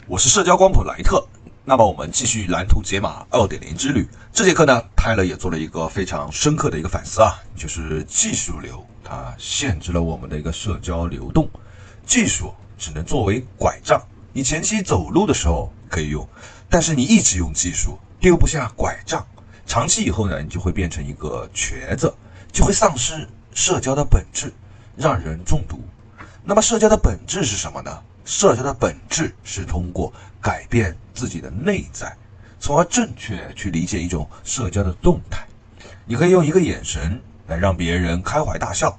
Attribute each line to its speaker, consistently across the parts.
Speaker 1: 我是社交光谱莱特，那么我们继续蓝图解码 2.0 之旅。这节课呢，泰勒也做了一个非常深刻的一个反思啊，就是技术流它限制了我们的一个社交流动，技术只能作为拐杖，你前期走路的时候可以用，但是你一直用技术丢不下拐杖，长期以后呢，你就会变成一个瘸子，就会丧失社交的本质，让人中毒。那么社交的本质是什么呢？社交的本质是通过改变自己的内在，从而正确去理解一种社交的动态。你可以用一个眼神来让别人开怀大笑，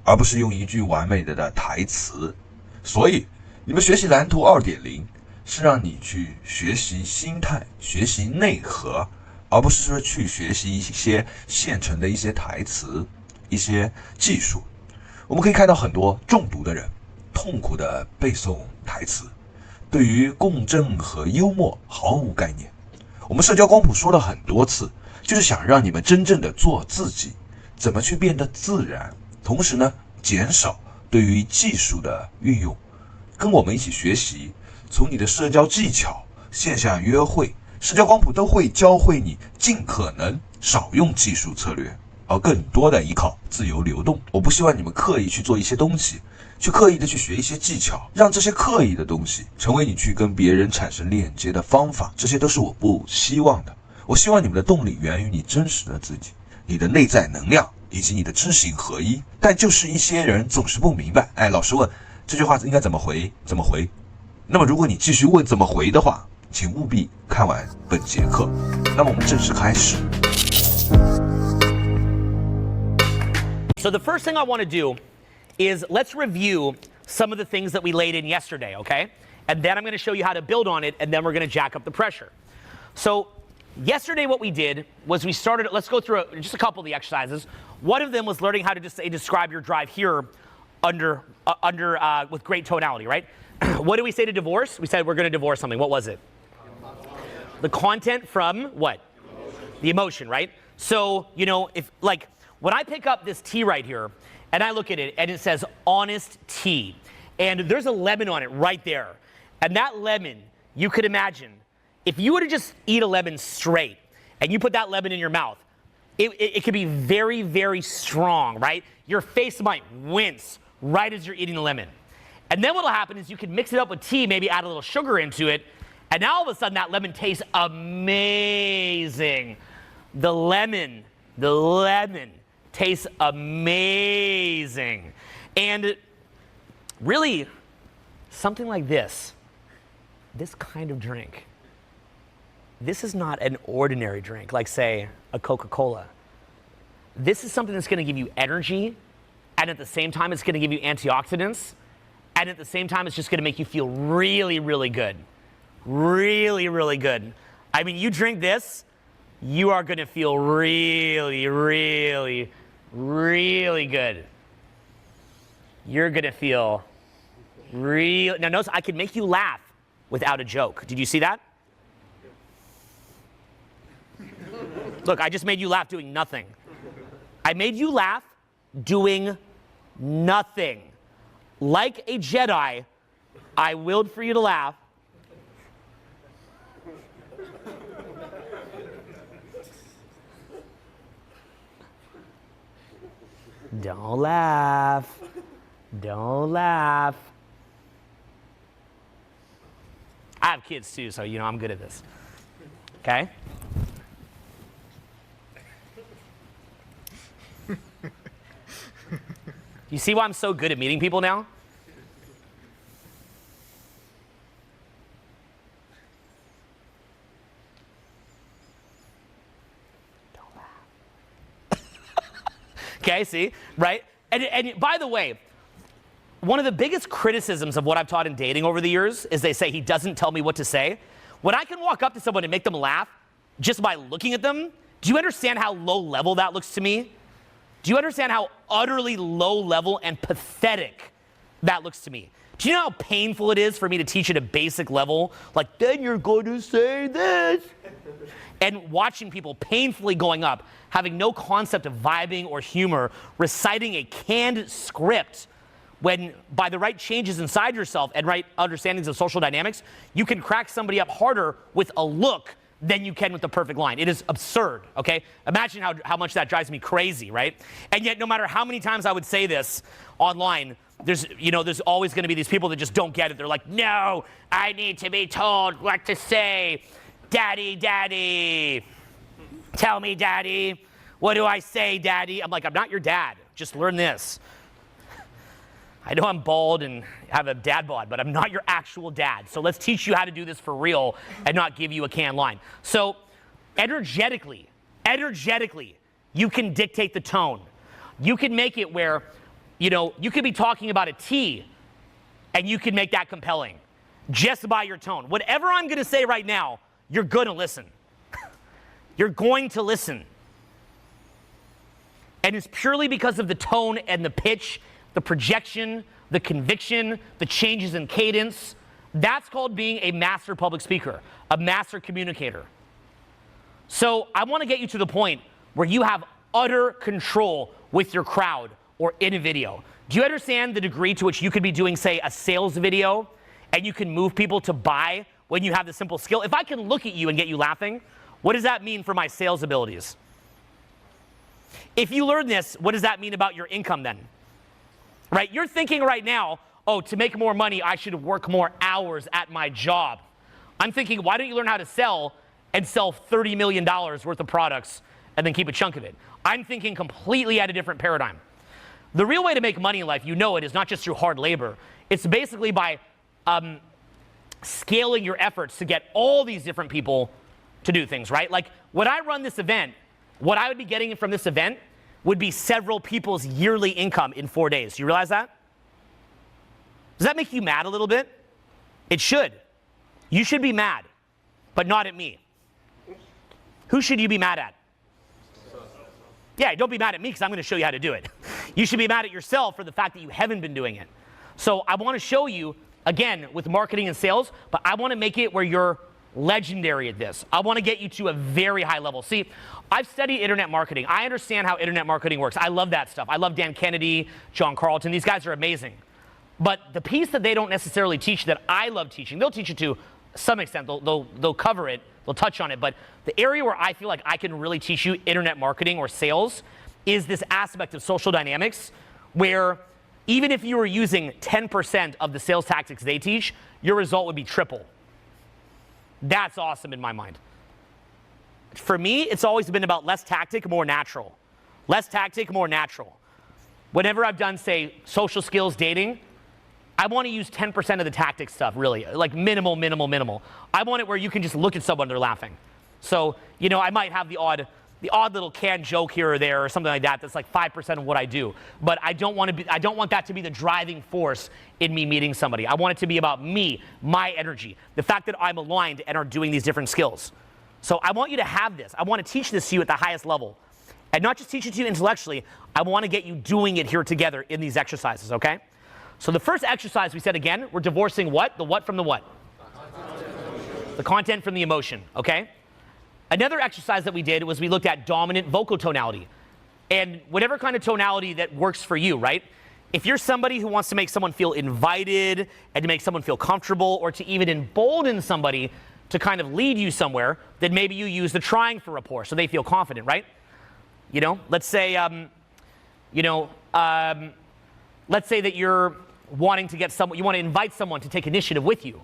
Speaker 1: 而不是用一句完美的台词。所以你们学习蓝图 2.0 是让你去学习心态，学习内核，而不是说去学习一些现成的一些台词，一些技术。我们可以看到很多中毒的人痛苦的背诵台词，对于共振和幽默毫无概念。我们社交光谱说了很多次，就是想让你们真正的做自己，怎么去变得自然，同时呢，减少对于技术的运用。跟我们一起学习，从你的社交技巧、线下约会，社交光谱都会教会你尽可能少用技术策略，而更多的依靠自由流动。我不希望你们刻意去做一些东西，去刻意的去学一些技巧，让这些刻意的东西成为你去跟别人产生链接的方法，这些都是我不希望的。我希望你们的动力源于你真实的自己，你的内在能量以及你的知行合一。但就是一些人总是不明白，老师问这句话应该怎么回。那么如果你继续问怎么回的话，请务必看完本节课。那么我们正式开始。
Speaker 2: So the first thing I want to do is let's review some of the things that we laid in yesterday, okay? And then I'm going to show you how to build on it, and then we're going to jack up the pressure. So yesterday what we did was we started, let's go through just a couple of the exercises. One of them was learning how to just describe your drive here with great tonality, right? What did we say to divorce? We said we're going to divorce something. What was it? The content from what? The emotion, right? So, you know, if like when I pick up this tea right here and I look at it and it says honest tea, and there's a lemon on it right there, and that lemon, you could imagine if you were to just eat a lemon straight and you put that lemon in your mouth, it could be very, very strong, right? Your face might wince right as you're eating the lemon. And then what'll happen is you can mix it up with tea, maybe add a little sugar into it, and now all of a sudden that lemon tastes amazing. The lemon tastes amazing. And really, something like this kind of drink, this is not an ordinary drink, like say a Coca-Cola. This is something that's going to give you energy, and at the same time it's going to give you antioxidants, and at the same time it's just going to make you feel really, really good. Really, really good. I mean, you drink this, you are going to feel really, really, really good. You're going to feel real. Now notice I can make you laugh without a joke. Did you see that? Look, I just made you laugh doing nothing. I made you laugh doing nothing. Like a Jedi, I willed for you to laugh. Don't laugh. Don't laugh. I have kids too, so you know I'm good at this. Okay? You see why I'm so good at meeting people now? Don't laugh. Okay, see? Right? And by the way, one of the biggest criticisms of what I've taught in dating over the years is they say he doesn't tell me what to say. When I can walk up to someone and make them laugh just by looking at them, do you understand how low level that looks to me? Do you understand how utterly low level and pathetic that looks to me. Do you know how painful it is for me to teach at a basic level? Like, then you're going to say this. And watching people painfully going up, having no concept of vibing or humor, reciting a canned script, when by the right changes inside yourself and right understandings of social dynamics, you can crack somebody up harder with a look than you can with the perfect line. It is absurd, okay? Imagine how much that drives me crazy, right? And yet, no matter how many times I would say this online, there's always going to be these people that just don't get it. They're like, no, I need to be told what to say. Daddy, daddy, tell me, daddy. What do I say, daddy? I'm like, I'm not your dad. Just learn this. I know I'm bald and have a dad bod, but I'm not your actual dad. So let's teach you how to do this for real and not give you a canned line. So energetically, you can dictate the tone. You can make it where, you could be talking about a tea and you can make that compelling just by your tone. Whatever I'm going to say right now, you're going to listen. You're going to listen. And it's purely because of the tone and the pitch, the projection, the conviction, the changes in cadence. That's called being a master public speaker, a master communicator. So I want to get you to the point where you have utter control with your crowd or in a video. Do you understand the degree to which you could be doing, say, a sales video and you can move people to buy when you have the simple skill? If I can look at you and get you laughing, what does that mean for my sales abilities? If you learn this, what does that mean about your income then? Right? You're thinking right now, oh, to make more money, I should work more hours at my job. I'm thinking, why don't you learn how to sell and sell $30 million worth of products and then keep a chunk of it? I'm thinking completely at a different paradigm. The real way to make money in life, it, is not just through hard labor. It's basically by scaling your efforts to get all these different people to do things, right? Like when I run this event, what I would be getting from this event would be several people's yearly income in 4 days. Do you realize that? Does that make you mad a little bit? It should. You should be mad, but not at me. Who should you be mad at? Yeah, don't be mad at me because I'm going to show you how to do it. You should be mad at yourself for the fact that you haven't been doing it. So I want to show you, again, with marketing and sales, but I want to make it where you're legendary at this. I want to get you to a very high level. See, I've studied internet marketing. I understand how internet marketing works. I love that stuff. I love Dan Kennedy, John Carlton. These guys are amazing. But the piece that they don't necessarily teach that I love teaching, they'll teach it to some extent. They'll cover it. They'll touch on it. But the area where I feel like I can really teach you internet marketing or sales is this aspect of social dynamics where even if you were using 10% of the sales tactics they teach, your result would be triple. That's awesome in my mind. For me, it's always been about less tactic, more natural. Less tactic, more natural. Whenever I've done, say, social skills, dating, I want to use 10% of the tactic stuff, really. Like minimal. I want it where you can just look at someone, they're laughing. So, I might have the odd little canned joke here or there or something like that that's like 5% of what I do. But I don't want that to be the driving force in me meeting somebody. I want it to be about me, my energy, the fact that I'm aligned and are doing these different skills. So I want you to have this. I want to teach this to you at the highest level. And not just teach it to you intellectually, I want to get you doing it here together in these exercises, okay? So the first exercise we said again, we're divorcing what? The what from the what? The content from the emotion, okay? Another exercise that we did was we looked at dominant vocal tonality. And whatever kind of tonality that works for you, right? If you're somebody who wants to make someone feel invited and to make someone feel comfortable or to even embolden somebody to kind of lead you somewhere, then maybe you use the trying for rapport so they feel confident, right? Let's say, let's say that you're wanting to you want to invite someone to take initiative with you.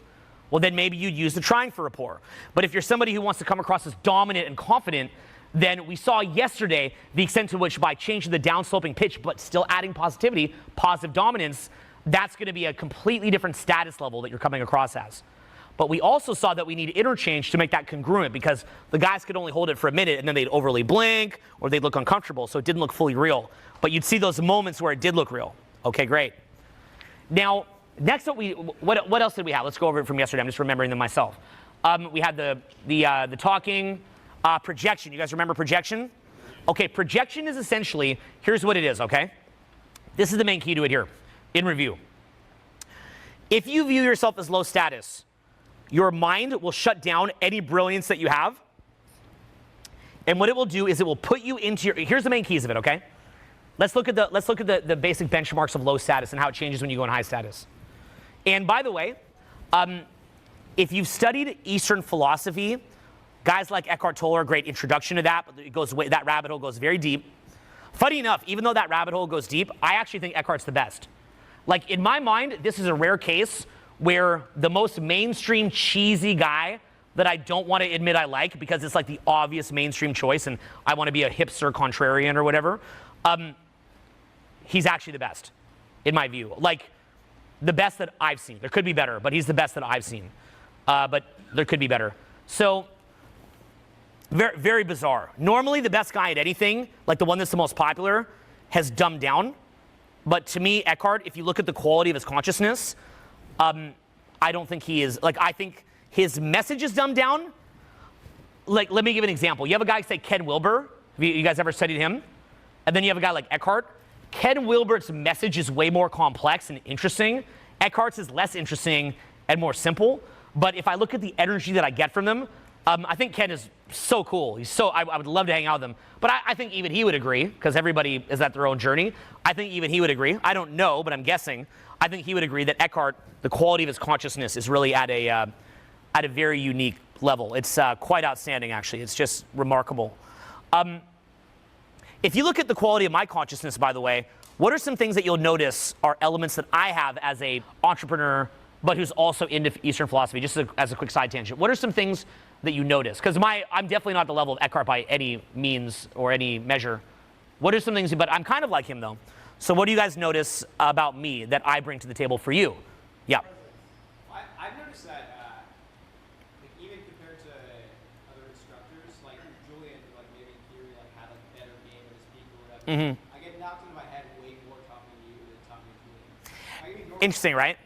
Speaker 2: Well, then maybe you'd use the trying for rapport. But if you're somebody who wants to come across as dominant and confident, then we saw yesterday the extent to which by changing the downsloping pitch but still adding positivity, positive dominance, that's going to be a completely different status level that you're coming across as. But we also saw that we need interchange to make that congruent because the guys could only hold it for a minute and then they'd overly blink or they'd look uncomfortable, so it didn't look fully real. But you'd see those moments where it did look real. Okay, great. Now, next what else did we have? Let's go over it from yesterday. I'm just remembering them myself. We had the talking, projection. You guys remember projection? Okay, projection is essentially, here's what it is, okay? This is the main key to it here, in review. If you view yourself as low status, your mind will shut down any brilliance that you have. And what it will do is it will put you into your, here's the main keys of it, okay? Let's look at the basic benchmarks of low status and how it changes when you go in high status. And by the way, if you've studied Eastern philosophy, guys like Eckhart Tolle are a great introduction to that, but it goes way, that rabbit hole goes very deep. Funny enough, even though that rabbit hole goes deep, I actually think Eckhart's the best. Like, in my mind, this is a rare case where the most mainstream cheesy guy that I don't want to admit I like because it's like the obvious mainstream choice and I want to be a hipster contrarian or whatever, he's actually the best, in my view. Like, the best that I've seen. There could be better, but he's the best that I've seen. But there could be better. So, very, very bizarre. Normally, the best guy at anything, like the one that's the most popular, has dumbed down. But to me, Eckhart, if you look at the quality of his consciousness, I don't think he is, like, I think his message is dumbed down. Like, let me give an example. You have a guy, say, Ken Wilber. Have you guys ever studied him? And then you have a guy like Eckhart. Ken Wilber's message is way more complex and interesting. Eckhart's is less interesting and more simple. But if I look at the energy that I get from them, I think Ken is so cool. He's so, I would love to hang out with him. But I think even he would agree, because everybody is at their own journey. I think even he would agree. I don't know, but I'm guessing. I think he would agree that Eckhart, the quality of his consciousness is really at a very unique level. It's quite outstanding, actually. It's just remarkable. If you look at the quality of my consciousness, by the way, what are some things that you'll notice are elements that I have as an entrepreneur, but who's also into Eastern philosophy, just as a quick side tangent? What are some things that you notice? Because I'm definitely not the level of Eckhart by any means or any measure. What are some things, but I'm kind of like him, though. So what do you guys notice about me that I bring to the table for you? Yeah.
Speaker 3: I've noticed that, like, even compared to other instructors, like Julian, like maybe Kiri, like had a better game with his speak or whatever. I get knocked into my head way more talking to you than talking to Julian.
Speaker 2: Interesting, right?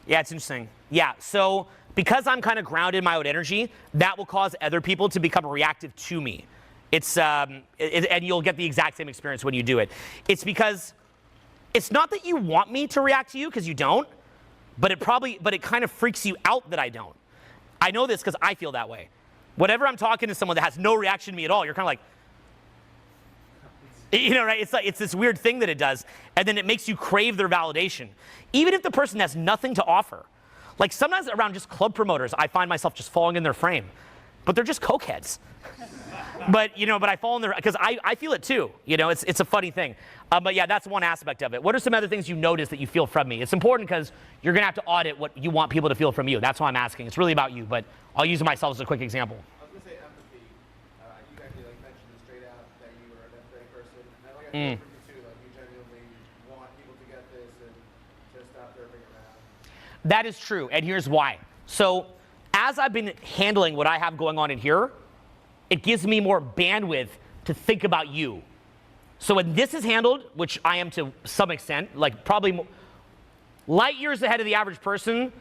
Speaker 2: Yeah, it's interesting. Yeah, so because I'm kind of grounded in my own energy, that will cause other people to become reactive to me. It's and you'll get the exact same experience when you do it. It's because it's not that you want me to react to you, because you don't, but it kind of freaks you out that I don't. I know this because I feel that way. Whenever I'm talking to someone that has no reaction to me at all, you're kind of like, you know, right? It's this weird thing that it does, and then it makes you crave their validation, even if the person has nothing to offer. Like, sometimes around just club promoters, I find myself just falling in their frame, but they're just cokeheads. But I fall in their, because I feel it too. You know, it's a funny thing. But yeah, that's one aspect of it. What are some other things you notice that you feel from me? It's important because you're gonna have to audit what you want people to feel from you. That's why I'm asking. It's really about you, but I'll use myself as a quick example.
Speaker 3: I was gonna say empathy. You guys like mentioned it straight out that you are an empathetic person, and like I feel for you too. Like, you genuinely want people to get this and just stop derping around.
Speaker 2: That is true, and here's why. So, as I've been handling what I have going on in here, it gives me more bandwidth to think about you. So when this is handled, which I am to some extent, like probably light years ahead of the average person,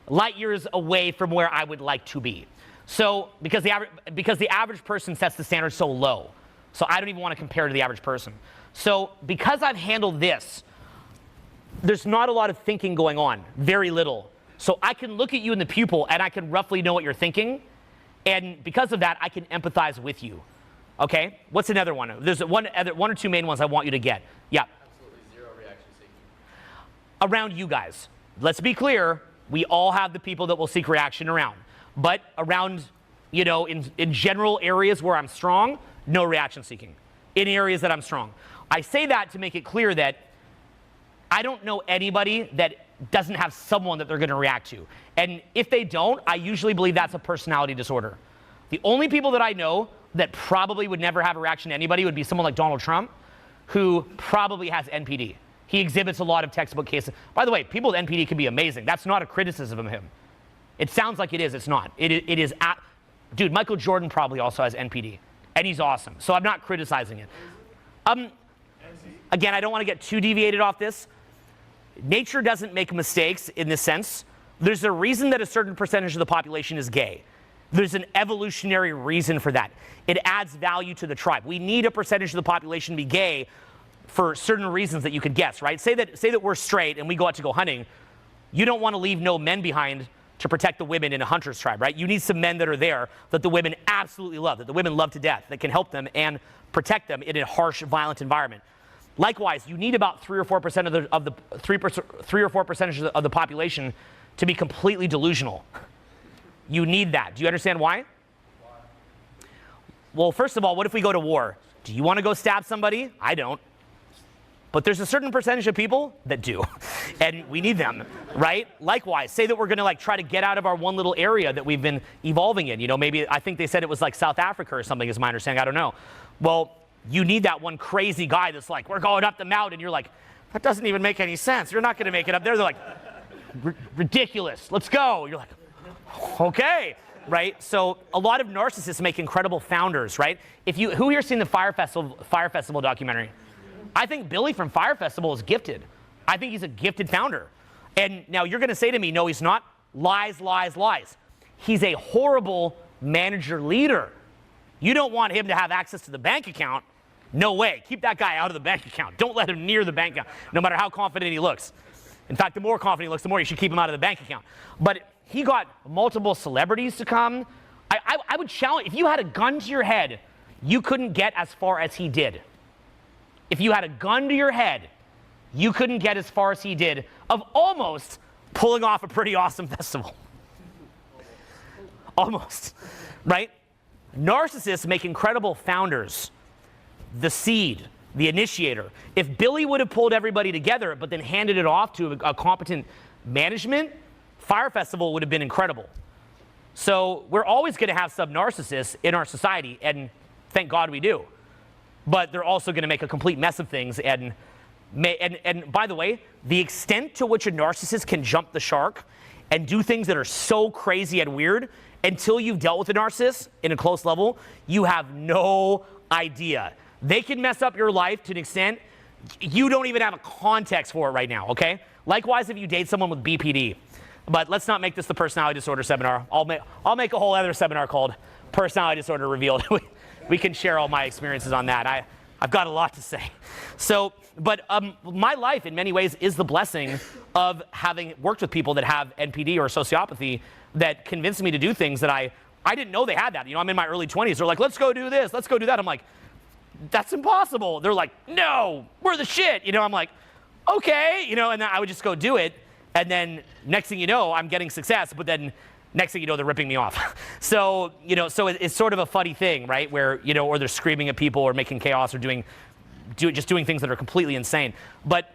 Speaker 2: light years away from where I would like to be. So because the average person sets the standard so low, so I don't even want to compare to the average person. So because I've handled this, there's not a lot of thinking going on, very little. So I can look at you in the pupil and I can roughly know what you're thinking. And because of that, I can empathize with you. Okay? What's another one? There's one or two main ones I want you to get. Yeah.
Speaker 3: Absolutely zero reaction seeking.
Speaker 2: Around you guys. Let's be clear. We all have the people that will seek reaction around. But around, you know, in general areas where I'm strong, no reaction seeking. In areas that I'm strong. I say that to make it clear that I don't know anybody that doesn't have someone that they're going to react to. And if they don't, I usually believe that's a personality disorder. The only people that I know that probably would never have a reaction to anybody would be someone like Donald Trump, who probably has NPD. He exhibits a lot of textbook cases. By the way, people with NPD can be amazing. That's not a criticism of him. It sounds like it is. It's not. It is. Dude, Michael Jordan probably also has NPD, and he's awesome. So I'm not criticizing it. Again, I don't want to get too deviated off this. Nature doesn't make mistakes in this sense. There's a reason that a certain percentage of the population is gay. There's an evolutionary reason for that. It adds value to the tribe. We need a percentage of the population to be gay for certain reasons that you could guess, right? Say that we're straight and we go out to go hunting. you don't want to leave no men behind to protect the women in a hunter's tribe, right? You need some men that are there that the women absolutely love, that the women love to death, that can help them and protect them in a harsh, violent environment. Likewise, you need about 3 or 4% of the 3 or 4% of the population to be completely delusional. You need that. Do you understand why? Well, first of all, what if we go to war? Do you want to go stab somebody? I don't. But there's a certain percentage of people that do, and we need them, right? Likewise, say that we're going to like try to get out of our one little area that we've been evolving in. You know, maybe I think they said it was like South Africa or something is my understanding. I don't know. Well, you need that one crazy guy that's like, we're going up the mountain. You're like, that doesn't even make any sense. You're not going to make it up there. They're like, ridiculous. Let's go. You're like, okay, right? So a lot of narcissists make incredible founders, right? Who here seen the Fire Festival documentary? I think Billy from Fire Festival is gifted. I think he's a gifted founder. And now you're going to say to me, no, he's not. Lies, lies, lies. He's a horrible manager leader. You don't want him to have access to the bank account. No way. Keep that guy out of the bank account. Don't let him near the bank account, no matter how confident he looks. In fact, the more confident he looks, the more you should keep him out of the bank account. But he got multiple celebrities to come. I would challenge, if you had a gun to your head, you couldn't get as far as he did. If you had a gun to your head, you couldn't get as far as he did of almost pulling off a pretty awesome festival. Almost, right? Narcissists make incredible founders. The seed, the initiator. If Billy would have pulled everybody together but then handed it off to a competent management, Fire Festival would have been incredible. So we're always going to have sub-narcissists in our society, and thank God we do. But they're also going to make a complete mess of things. And by the way, the extent to which a narcissist can jump the shark and do things that are so crazy and weird, until you've dealt with a narcissist in a close level, you have no idea. They can mess up your life to an extent you don't even have a context for it right now, okay? Likewise, if you date someone with BPD. But let's not make this the personality disorder seminar. I'll make a whole other seminar called Personality Disorder Revealed. We can share all my experiences on that. I've got a lot to say. So, but my life in many ways is the blessing of having worked with people that have NPD or sociopathy that convinced me to do things that I didn't know they had that. You know, I'm in my early 20s. They're like, let's go do this, let's go do that. I'm like, that's impossible. They're like, no, we're the shit. You know, I'm like, okay, you know, and then I would just go do it. And then next thing you know, I'm getting success, but then next thing you know, they're ripping me off. So, you know, so it's sort of a funny thing, right? Where, you know, or they're screaming at people or making chaos or just doing things that are completely insane. But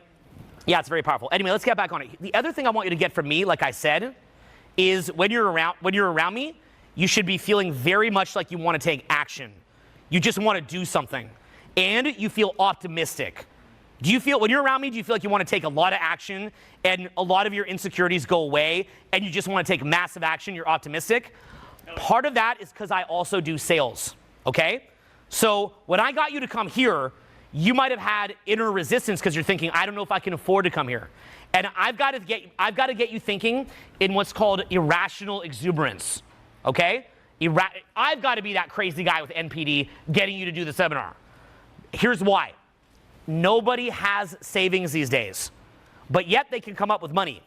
Speaker 2: yeah, it's very powerful. Anyway, let's get back on it. The other thing I want you to get from me, like I said, is when you're around me, you should be feeling very much like you want to take action. You just want to do something. And you feel optimistic. Do you feel, when you're around me, do you feel like you want to take a lot of action and a lot of your insecurities go away and you just want to take massive action, you're optimistic? Part of that is because I also do sales, okay? So when I got you to come here, you might have had inner resistance because you're thinking, I don't know if I can afford to come here. And I've got to get you thinking in what's called irrational exuberance, okay? I've got to be that crazy guy with NPD getting you to do the seminar. Here's why. Nobody has savings these days, but yet they can come up with money.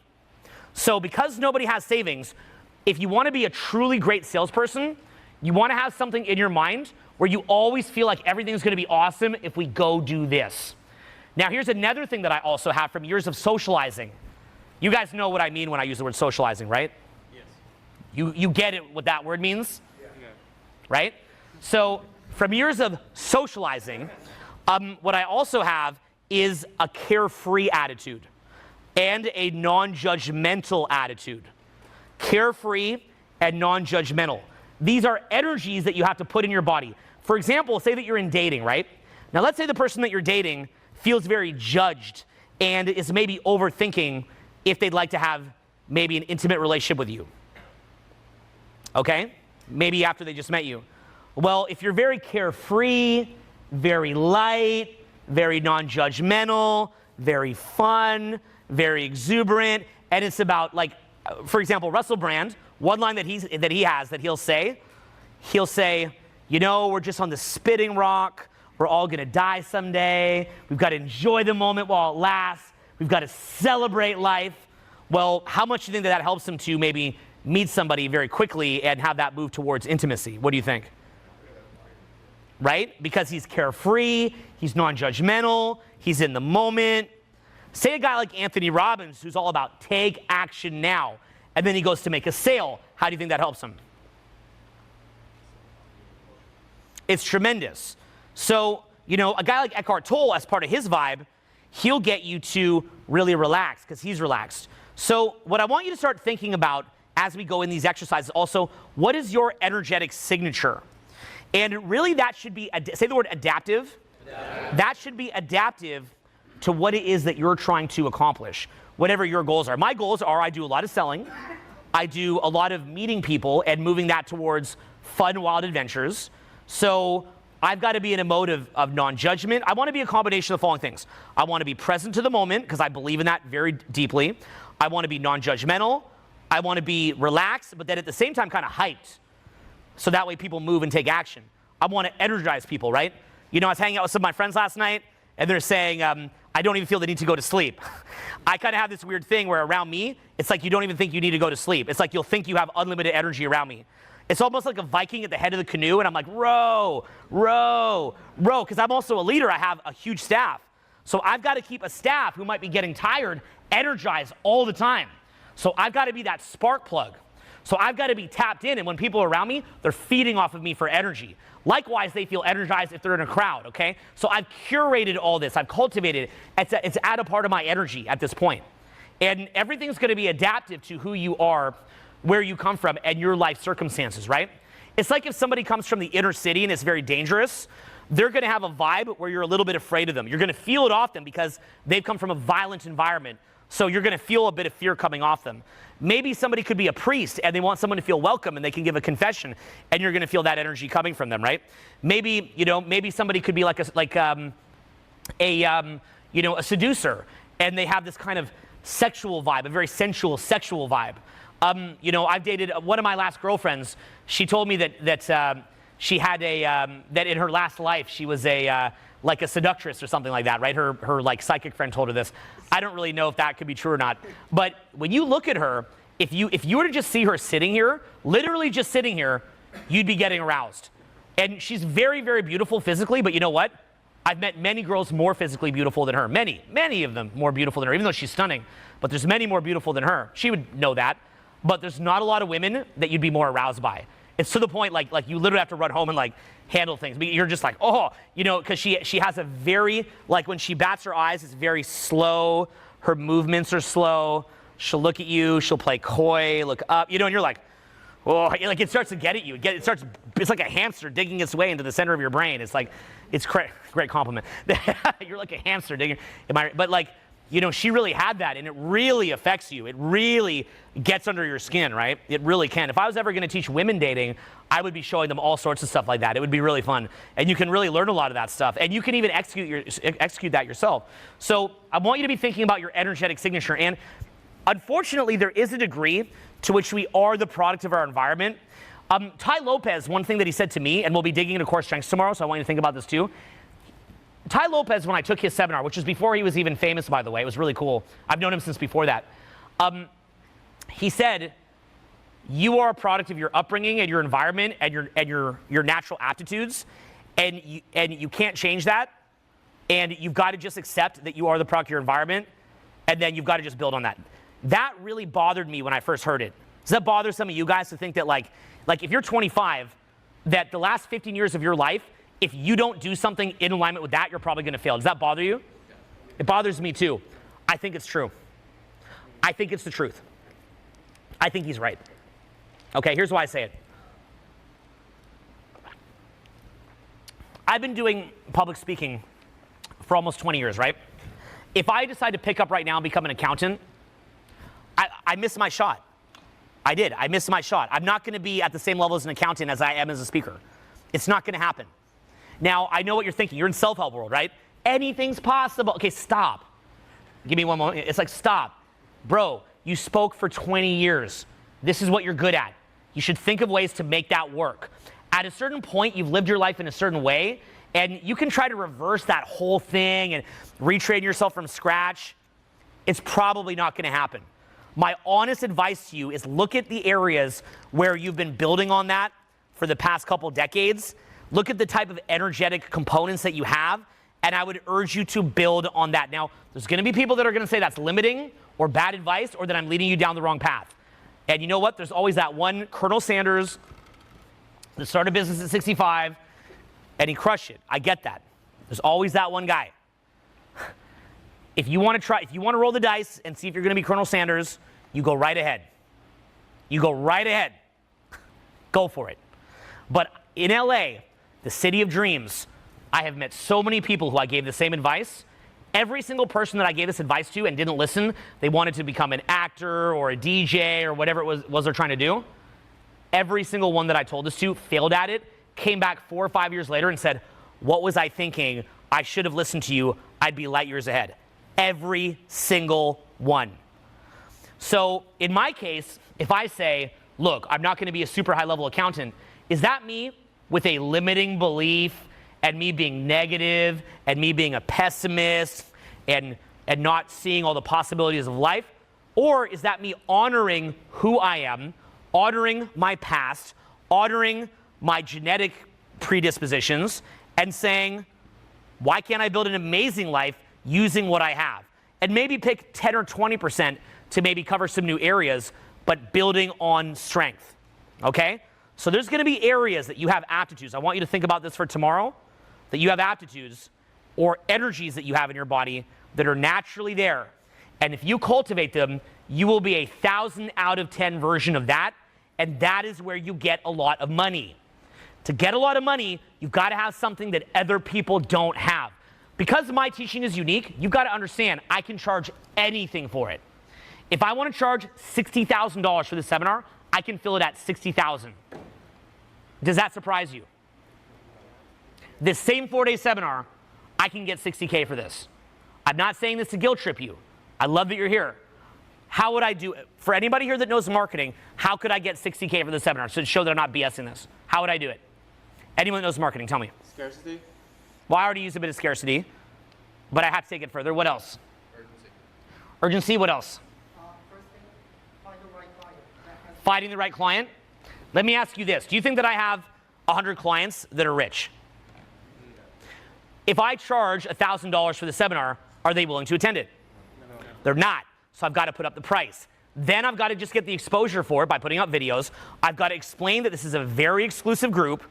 Speaker 2: So because nobody has savings, if you want to be a truly great salesperson, you want to have something in your mind where you always feel like everything's going to be awesome if we go do this. Now, here's another thing that I also have from years of socializing. You guys know what I mean when I use the word socializing, right? Yes. You get it, what that word means? Yeah. Right? So from years of socializing, what I also have is a carefree attitude and a non-judgmental attitude. Carefree and non-judgmental. These are energies that you have to put in your body. For example, say that you're in dating, right? Now let's say the person that you're dating feels very judged and is maybe overthinking if they'd like to have maybe an intimate relationship with you. Okay? Maybe after they just met you. Well, if you're very carefree, very light, very non-judgmental, very fun, very exuberant, and it's about, like, for example, Russell Brand, one line that he'll say, you know, we're just on the spitting rock, we're all gonna die someday, we've got to enjoy the moment while it lasts, we've got to celebrate life. Well, how much do you think that helps him to maybe meet somebody very quickly and have that move towards intimacy? What do you think? Right? Because he's carefree, he's non-judgmental, he's in the moment. Say a guy like Anthony Robbins, who's all about take action now, and then he goes to make a sale. How do you think that helps him? It's tremendous. So, you know, a guy like Eckhart Tolle, as part of his vibe, he'll get you to really relax because he's relaxed. So what I want you to start thinking about as we go in these exercises also, what is your energetic signature? And really that should be, say the word adaptive. That should be adaptive to what it is that you're trying to accomplish, whatever your goals are. My goals are I do a lot of selling. I do a lot of meeting people and moving that towards fun, wild adventures. So I've got to be in a mode of non-judgment. I want to be a combination of the following things. I want to be present to the moment because I believe in that very deeply. I want to be non-judgmental. I want to be relaxed, but then at the same time kind of hyped. So that way people move and take action. I want to energize people, right? You know, I was hanging out with some of my friends last night, and they're saying, I don't even feel the need to go to sleep. I kind of have this weird thing where around me, it's like you don't even think you need to go to sleep. It's like you'll think you have unlimited energy around me. It's almost like a Viking at the head of the canoe, and I'm like, row, row, row, because I'm also a leader. I have a huge staff. So I've got to keep a staff who might be getting tired energized all the time. So I've got to be that spark plug. So I've got to be tapped in, and when people are around me, they're feeding off of me for energy. Likewise, they feel energized if they're in a crowd, okay? So I've curated all this. I've cultivated it. It's at a part of my energy at this point. And everything's going to be adaptive to who you are, where you come from, and your life circumstances, right? It's like if somebody comes from the inner city and it's very dangerous, they're going to have a vibe where you're a little bit afraid of them. You're going to feel it off them because they've come from a violent environment. So you're going to feel a bit of fear coming off them. Maybe somebody could be a priest and they want someone to feel welcome and they can give a confession and you're going to feel that energy coming from them, right? Maybe, you know, maybe somebody could be like a seducer and they have this kind of sexual vibe, a very sensual sexual vibe. You know, I've dated one of my last girlfriends. She told me that she had that in her last life she was like a seductress or something like that, right? Her like psychic friend told her this. I don't really know if that could be true or not. But when you look at her, if you were to just see her sitting here, literally just sitting here, you'd be getting aroused. And she's very, very beautiful physically, but you know what? I've met many girls more physically beautiful than her. Many of them more beautiful than her, even though she's stunning. But there's many more beautiful than her. She would know that. But there's not a lot of women that you'd be more aroused by. It's to the point like you literally have to run home and like handle things. But you're just like, oh, you know, because she has a very, like when she bats her eyes, it's very slow. Her movements are slow. She'll look at you. She'll play coy, look up, you know, and you're like, oh, like it starts to get at you. It's like a hamster digging its way into the center of your brain. It's like, it's great compliment. You're like a hamster digging. But like, you know, she really had that, and it really affects you. It really gets under your skin, right? It really can. If I was ever going to teach women dating, I would be showing them all sorts of stuff like that. It would be really fun, and you can really learn a lot of that stuff, and you can even execute that yourself. So I want you to be thinking about your energetic signature, and unfortunately, there is a degree to which we are the product of our environment. Tai Lopez, one thing that he said to me, and we'll be digging into core strengths tomorrow, so I want you to think about this too. Tai Lopez, when I took his seminar, which was before he was even famous, by the way, it was really cool. I've known him since before that. He said, you are a product of your upbringing and your environment and your natural aptitudes, and you can't change that. And you've got to just accept that you are the product of your environment, and then you've got to just build on that. That really bothered me when I first heard it. Does that bother some of you guys to think that like if you're 25, that the last 15 years of your life, if you don't do something in alignment with that, you're probably going to fail. Does that bother you? It bothers me too. I think it's true. I think it's the truth. I think he's right. Okay, here's why I say it. I've been doing public speaking for almost 20 years, right? If I decide to pick up right now and become an accountant, I missed my shot. I did. I missed my shot. I'm not going to be at the same level as an accountant as I am as a speaker. It's not going to happen. Now, I know what you're thinking. You're in self-help world, right? Anything's possible. Okay, stop. Give me one moment. It's like, stop. Bro, you spoke for 20 years. This is what you're good at. You should think of ways to make that work. At a certain point, you've lived your life in a certain way, and you can try to reverse that whole thing and retrain yourself from scratch. It's probably not going to happen. My honest advice to you is look at the areas where you've been building on that for the past couple decades. Look at the type of energetic components that you have, and I would urge you to build on that. Now, there's going to be people that are going to say that's limiting or bad advice or that I'm leading you down the wrong path. And you know what? There's always that one Colonel Sanders that started business at 65, and he crushed it. I get that. There's always that one guy. If you want to roll the dice and see if you're going to be Colonel Sanders, you go right ahead. You go right ahead. Go for it. But in LA, the city of dreams, I have met so many people who I gave the same advice. Every single person that I gave this advice to and didn't listen, they wanted to become an actor or a DJ or whatever it was they're trying to do. Every single one that I told this to failed at it, came back 4 or 5 years later and said, what was I thinking? I should have listened to you. I'd be light years ahead. Every single one. So in my case, if I say, look, I'm not going to be a super high level accountant, is that me with a limiting belief and me being negative and me being a pessimist and not seeing all the possibilities of life? Or is that me honoring who I am, honoring my past, honoring my genetic predispositions, and saying, why can't I build an amazing life using what I have? And maybe pick 10 or 20% to maybe cover some new areas, but building on strength, okay? So there's going to be areas that you have aptitudes. I want you to think about this for tomorrow, that you have aptitudes or energies that you have in your body that are naturally there. And if you cultivate them, you will be a 1,000 out of 10 version of that, and that is where you get a lot of money. To get a lot of money, you've got to have something that other people don't have. Because my teaching is unique, you've got to understand I can charge anything for it. If I want to charge $60,000 for this seminar, I can fill it at $60,000. Does that surprise you? This same 4-day seminar, I can get $60K for this. I'm not saying this to guilt trip you. I love that you're here. How would I do it? For anybody here that knows marketing, how could I get $60K for the seminar? So to show that I'm not BSing this. How would I do it? Anyone that knows marketing, tell me.
Speaker 3: Scarcity.
Speaker 2: Well, I already used a bit of scarcity, but I have to take it further. What else?
Speaker 3: Urgency.
Speaker 2: Urgency, what else?
Speaker 4: First thing, find the right client.
Speaker 2: Finding the right client. Let me ask you this. Do you think that I have 100 clients that are rich? If I charge $1,000 for the seminar, are they willing to attend it?
Speaker 3: No.
Speaker 2: They're not. So I've got to put up the price. Then I've got to just get the exposure for it by putting up videos. I've got to explain that this is a very exclusive group.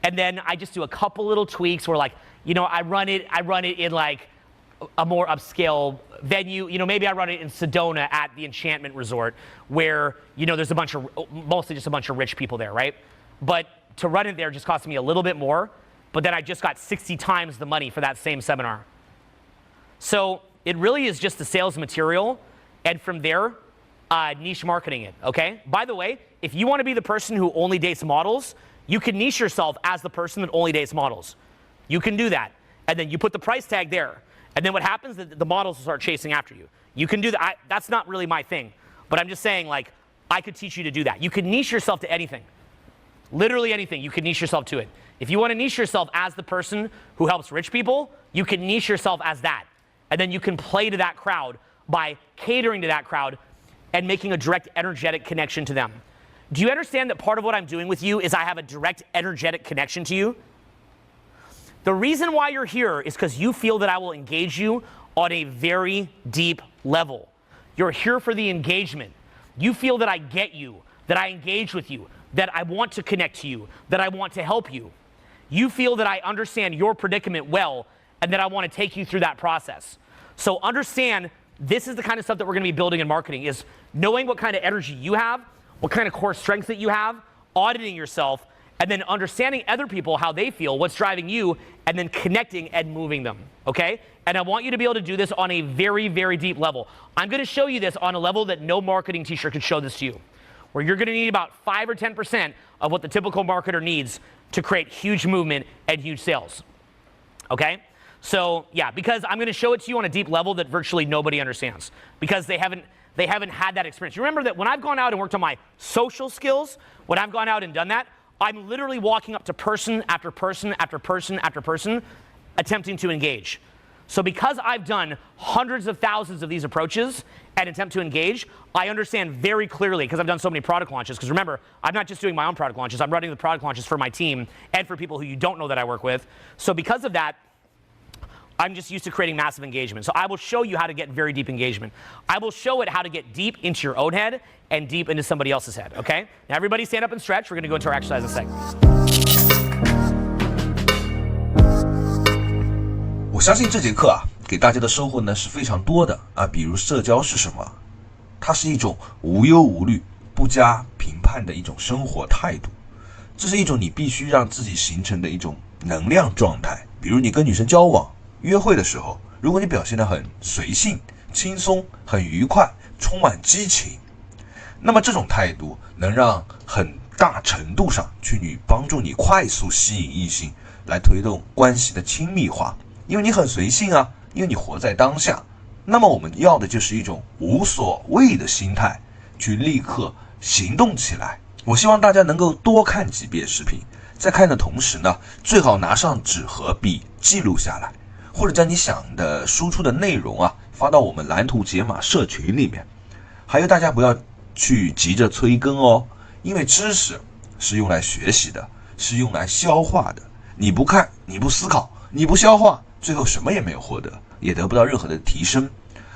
Speaker 2: And then I just do a couple little tweaks where, like, you know, I run it in like a more upscale venue. You know, maybe I run it in Sedona at the Enchantment Resort where, you know, there's mostly just a bunch of rich people there, right? But to run it there just cost me a little bit more, but then I just got 60 times the money for that same seminar. So it really is just the sales material, and from there, niche marketing it, okay? By the way, if you want to be the person who only dates models, you can niche yourself as the person that only dates models. You can do that. And then you put the price tag there. And then what happens is the models will start chasing after you. You can do that. That's not really my thing. But I'm just saying, like, I could teach you to do that. You can niche yourself to anything. Literally anything, you can niche yourself to it. If you want to niche yourself as the person who helps rich people, you can niche yourself as that. And then you can play to that crowd by catering to that crowd and making a direct energetic connection to them. Do you understand that part of what I'm doing with you is I have a direct energetic connection to you? The reason why you're here is because you feel that I will engage you on a very deep level. You're here for the engagement. You feel that I get you, that I engage with you, that I want to connect to you, that I want to help you. You feel that I understand your predicament well and that I want to take you through that process. So understand, this is the kind of stuff that we're going to be building in marketing, is knowing what kind of energy you have, what kind of core strengths that you have, auditing yourself, and then understanding other people, how they feel, what's driving you, and then connecting and moving them, okay? And I want you to be able to do this on a very, very deep level. I'm going to show you this on a level that no marketing teacher could show this to you, where you're going to need about 5 or 10% of what the typical marketer needs to create huge movement and huge sales, okay? So, yeah, because I'm going to show it to you on a deep level that virtually nobody understands, because they haven't had that experience. You remember that when I've gone out and worked on my social skills, when I've gone out and done that, I'm literally walking up to person after person after person after person, attempting to engage. So because I've done hundreds of thousands of these approaches and attempt to engage, I understand very clearly, because I've done so many product launches, because remember, I'm not just doing my own product launches, I'm running the product launches for my team and for people who you don't know that I work with. So because of that, I'm just used to creating massive engagement. So I will show you how to get very deep engagement. I will show it how to get deep into your own head and deep into somebody else's head, okay? Now everybody stand up and stretch. We're gonna go into our exercise in a second.
Speaker 1: 我相信这节课啊，给大家的收获呢是非常多的啊。比如社交是什么？它是一种无忧无虑、不加评判的一种生活态度，这是一种你必须让自己形成的一种能量状态。比如你跟女生交往、约会的时候，如果你表现得很随性、轻松、很愉快、充满激情，那么这种态度能让很大程度上去帮助你快速吸引异性，来推动关系的亲密化。因为你很随性啊，因为你活在当下。那么我们要的就是一种无所谓的心态，去立刻行动起来。我希望大家能够多看几遍视频，在看的同时呢，最好拿上纸和笔记录下来，或者将你想的输出的内容啊发到我们蓝图解码社群里面。还有大家不要去急着催更哦，因为知识是用来学习的，是用来消化的。你不看，你不思考，你不消化，最后什么也没有获得，也得不到任何的提升。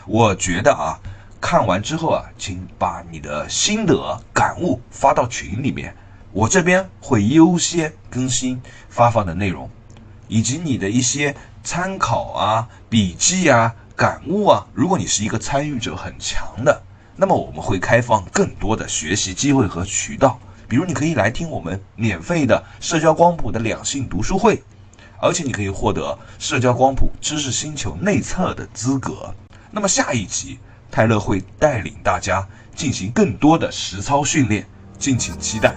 Speaker 1: 我觉得啊，看完之后啊，请把你的心得感悟发到群里面，我这边会优先更新发放的内容，以及你的一些参考啊、笔记啊、感悟啊。如果你是一个参与者很强的，那么我们会开放更多的学习机会和渠道，比如你可以来听我们免费的社交光谱的两性读书会，而且你可以获得社交光谱知识星球内测的资格。那么下一集泰勒会带领大家进行更多的实操训练，敬请期待。